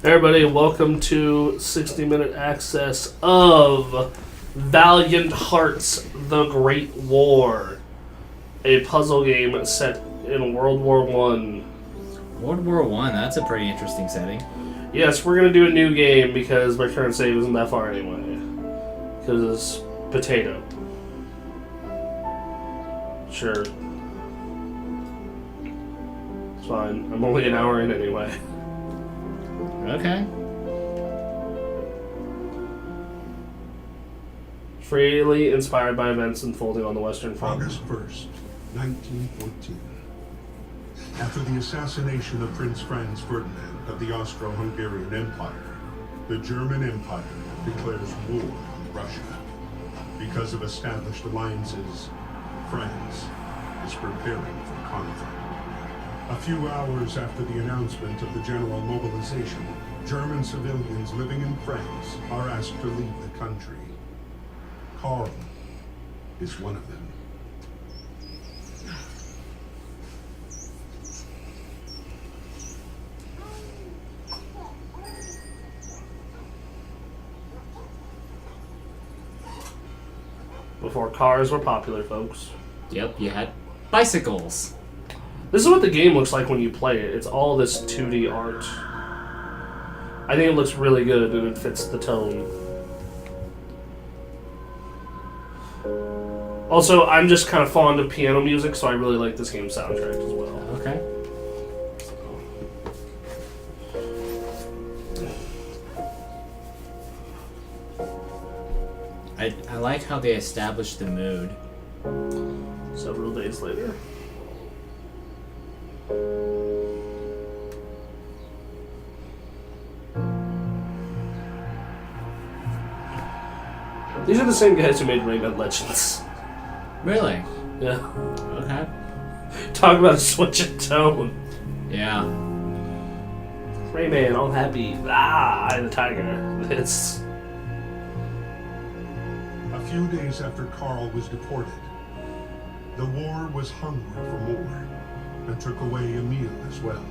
Everybody, welcome to 60-minute access of Valiant Hearts, The Great War, a puzzle game set in World War One. World War One. That's a pretty interesting setting. Yes, we're going to do a new game because my current save isn't that far anyway. Because it's potato. Sure. It's fine. I'm only an hour in anyway. Okay. Freely inspired by events unfolding on the Western Front. August 1st, 1914. After the assassination of Prince Franz Ferdinand of the Austro-Hungarian Empire, the German Empire declares war on Russia. Because of established alliances, France is preparing for conflict. A few hours after the announcement of the general mobilization, German civilians living in France are asked to leave the country. Karl is one of them. Before cars were popular, folks. Yep, you had bicycles. This is what the game looks like when you play it. It's all this 2D art. I think it looks really good and it fits the tone. Also, I'm just kind of fond of piano music, so I really like this game's soundtrack as well. Okay. I like how they established the mood. Several days later. These are the same guys who made Rayman Legends. Really? Yeah. Okay. Talk about a switch in tone. Yeah. Rayman, all happy. Ah, the tiger. It's... A few days after Karl was deported, the war was hungry for more and took away Emil as well.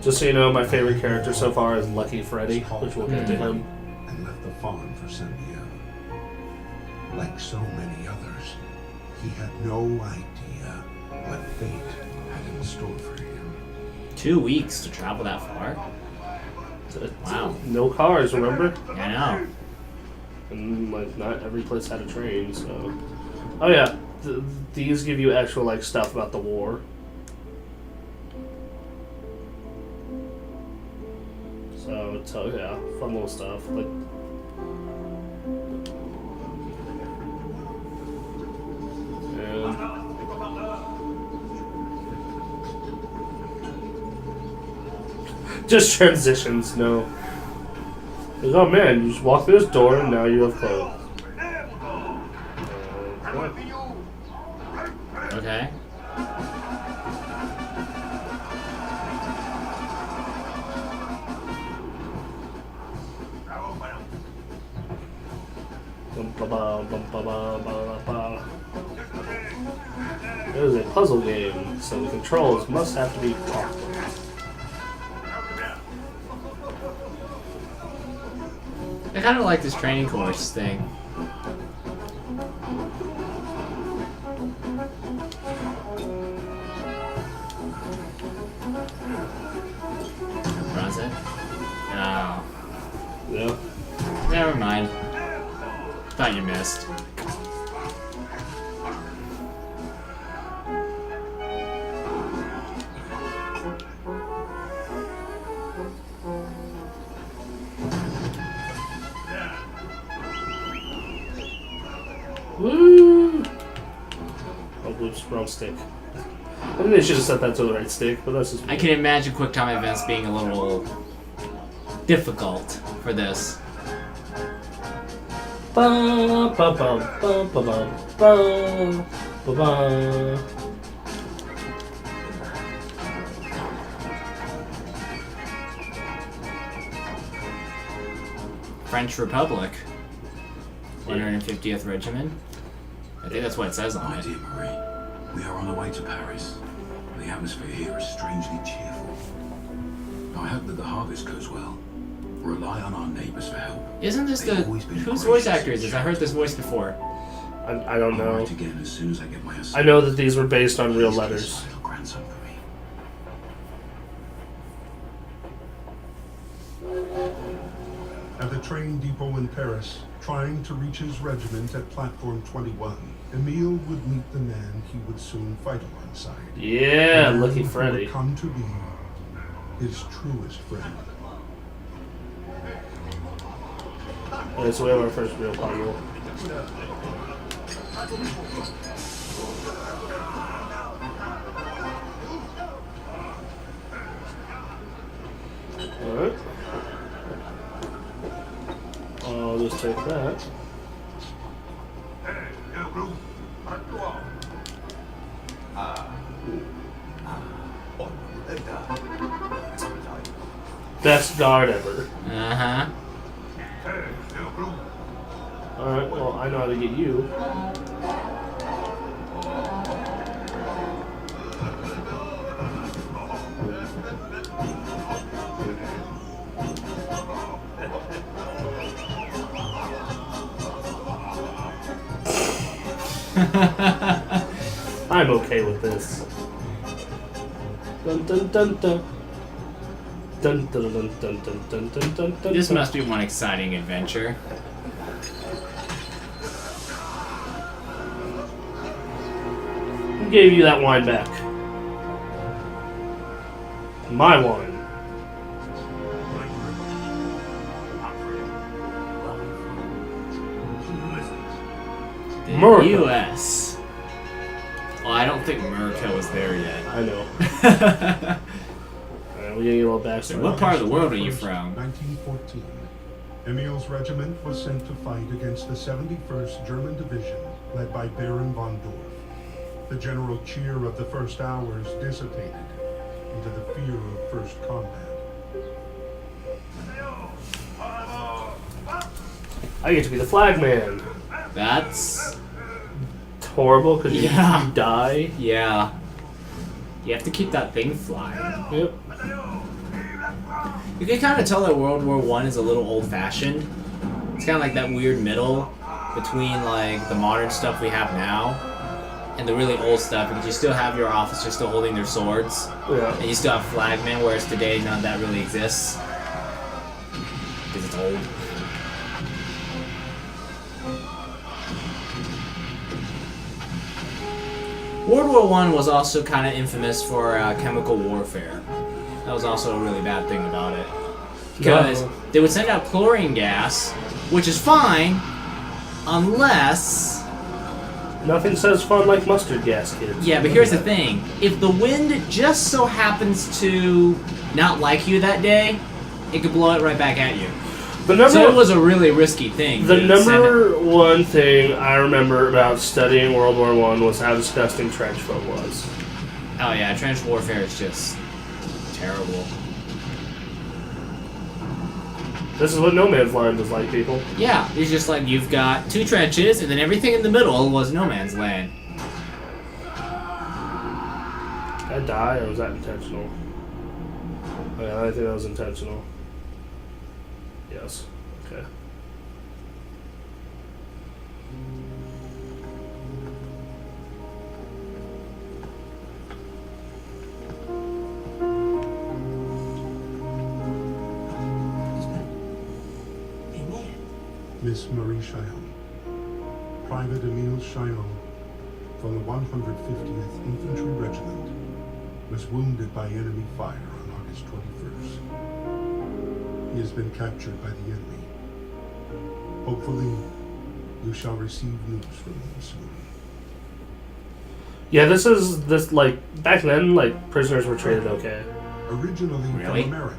Just so you know, my favorite character so far is Lucky Freddy, which we'll get to him. And left the farm for Saint-Mihiel. Like so many others, he had no idea what fate had in store for him. 2 weeks to travel that far? Wow. No cars, remember? I know. And like, not every place had a train, so... Oh yeah, these give you actual like stuff about the war. So it's yeah, fun little stuff. Like, and just transitions, no. Like, oh man, you just walk through this door and now you have clothes. Okay. It is a puzzle game, so the controls must have to be proper. I kind of like this training course thing. Runs it? No. Yeah. Never mind. Thought you missed. Woo! Oh, whoops, wrong stick. I think they should have set that to the right stick, but that's just... I can imagine QuickTime events being a little difficult for this. Ba, ba, ba, ba, ba, ba, ba, ba, ba. French Republic. 150th Regiment. I think that's what it says on My it. dear Marie, we are on the way to Paris. The atmosphere here is strangely cheerful. I hope that the harvest goes well. Rely on our neighbors for help. Isn't this the... They've always been Whose gracious voice actor is and this? I heard this voice before. I don't I'll know. write again as soon as I get my I know that these were based on real Please kiss letters. my little grandson for me. At the train depot in Paris, trying to reach his regiment at platform 21, Emile would meet the man he would soon fight alongside. Yeah, The man Lucky who Freddy. would come to be his truest friend. Alright, so we have our first real puzzle. Alright. I'll just take that. Best guard ever. Uh-huh. Alright, well, I know how to get you. I'm okay with this. Dun dun dun dun. Dun dun dun dun dun dun dun dun dun. This must be one exciting adventure. Who gave you that wine back? My wine. The America. U.S. Well, I don't think America was there yet. I know. Alright, we gotta get a little backstory. What part of the world are you from? 1914. Emile's regiment was sent to fight against the 71st German Division, led by Baron von Dorf. The general cheer of the first hours dissipated into the fear of first combat. I get to be the flag man. That's... It's horrible because Yeah. you die. yeah. You have to keep that thing flying. Yep. You can kind of tell that World War I is a little old-fashioned. It's kind of like that weird middle between like the modern stuff we have now and the really old stuff, because you still have your officers still holding their swords, Yeah. and you still have flagmen, whereas today none of that really exists because it's old. World War I was also kind of infamous for chemical warfare. That was also a really bad thing about it. Because they would send out chlorine gas, which is fine, unless... Nothing says fun like mustard gas, kids. Yeah, but here's the thing. If the wind just so happens to not like you that day, it could blow it right back at you. So it was a really risky thing. The to send it. number one thing I remember about studying World War I was how disgusting trench foot was. Oh yeah, trench warfare is just terrible. This is what No Man's Land is like, people. Yeah, it's just like you've got two trenches, and then everything in the middle was no man's land. Did I die, or was that intentional? Oh, yeah, I think that was intentional. Yes. Okay. Miss Marie Chaillot, Private Emile Chaillot from the 150th Infantry Regiment, was wounded by enemy fire on August 21st. He has been captured by the enemy. Hopefully, you shall receive news from him soon. Yeah, this like back then, like prisoners were treated okay. Originally Really? from America,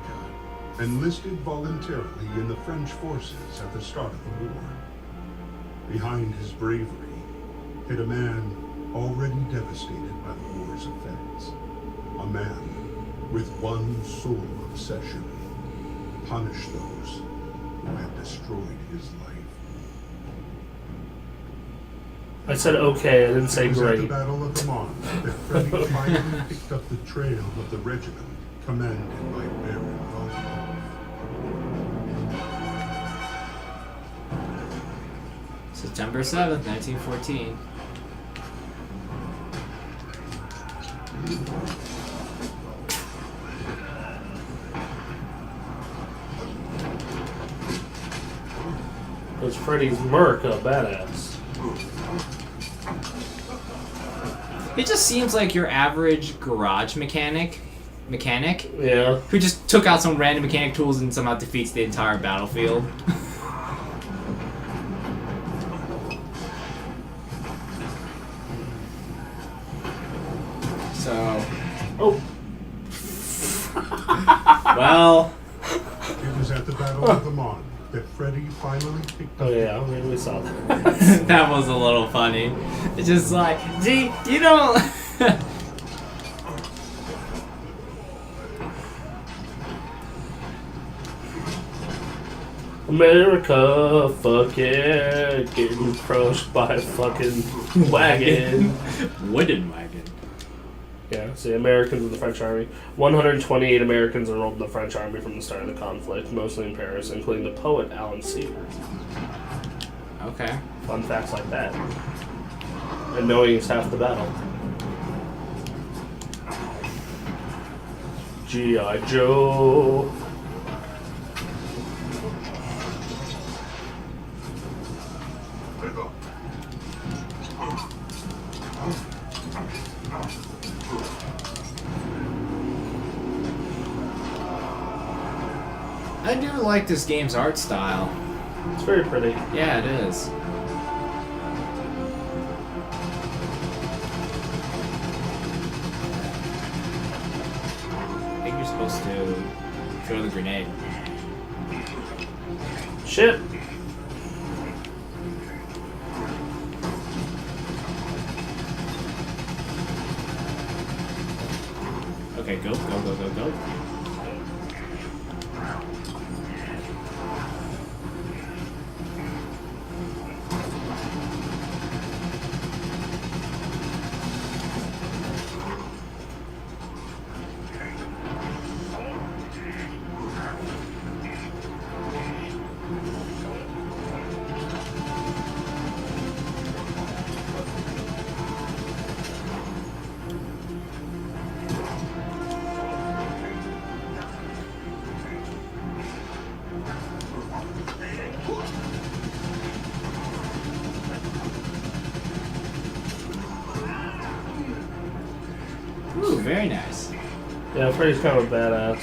enlisted voluntarily in the French forces at the start of the war. Behind his bravery hid a man already devastated by the war's effects. A man with one sole obsession: punish those who had destroyed his life. I said okay, I didn't say It was at the great. Battle of the Marne that Freddie finally picked up the trail of the regiment commanded by Baron von September 7th, 1914. Was Freddy's Merc a badass? It just seems like your average garage mechanic Yeah. who just took out some random mechanic tools and somehow defeats the entire battlefield. So, Oh. well, It was at the Battle of the Marne that Freddy finally picked Oh up yeah, we saw that. that was a little funny. It's just like, gee, you don't. America, fuck yeah, getting crushed by a fucking wagon. Wooden wagon. Yeah, see, Americans in the French army. 128 Americans enrolled in the French army from the start of the conflict, mostly in Paris, including the poet Alan Seymour. Okay. Fun facts like that. And knowing is half the battle. G.I. Joe. I do like this game's art style. It's very pretty. Yeah, it is. I think you're supposed to throw the grenade. Shit. Okay, go, go, go, go, go. Ooh, very nice. Yeah, Freddy's kind of a badass.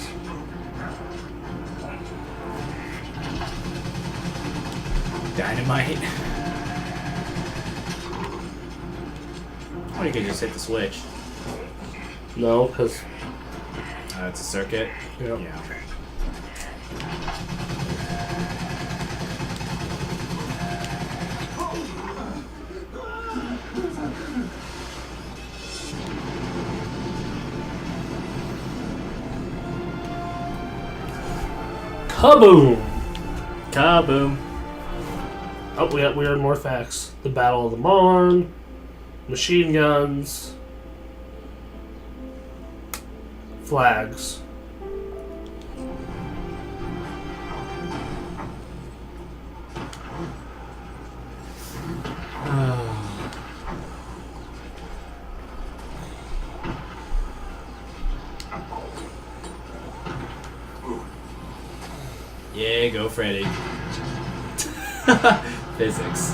Dynamite. Or you could just hit the switch. No, because... It's a circuit. Yeah. Yeah. Kaboom! Kaboom. Oh, we heard more facts. The Battle of the Marne, machine guns, flags. Yeah, go Freddy. Physics.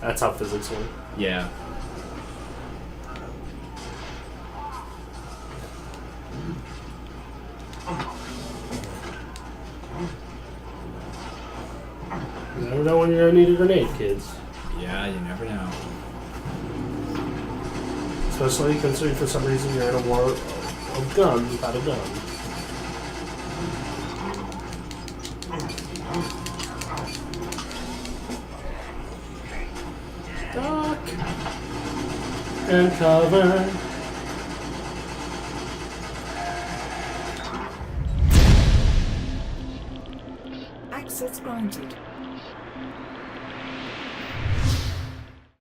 That's how physics work. Yeah. You never know when you're gonna need a grenade, kids. Yeah, you never know. Especially considering for some reason you're in a war of guns without a gun. Duck and cover. Access granted.